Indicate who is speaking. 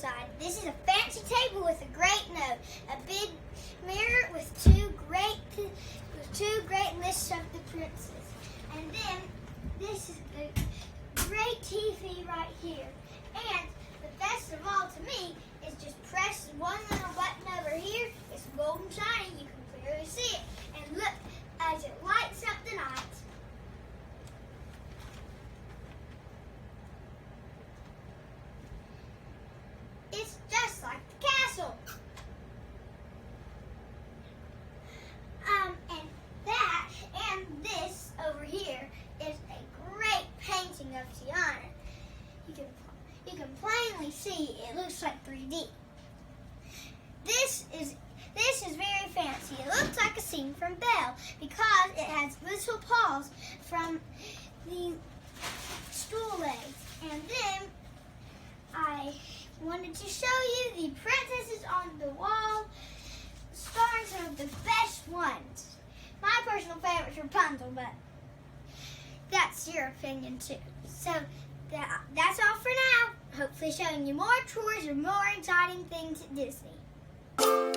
Speaker 1: Riverside. This is a fancy table with a great note, a big mirror with two great lists of the princes, and then this is a great TV right here. And the best of all to me is just press one little button over here. It's golden shiny. You can clearly see it, and look as it lights up the night. It's just like the castle. And this over here is a great painting of Maryanna. You can plainly see it looks like 3D. This is very fancy. It looks like a scene from Belle because it has little paws from the stool legs. And then I wanted to show you the princesses on the wall. Stars are the best ones. My personal favorite is Rapunzel, but that's your opinion too. So that's all for now. Hopefully showing you more tours or more exciting things at Disney.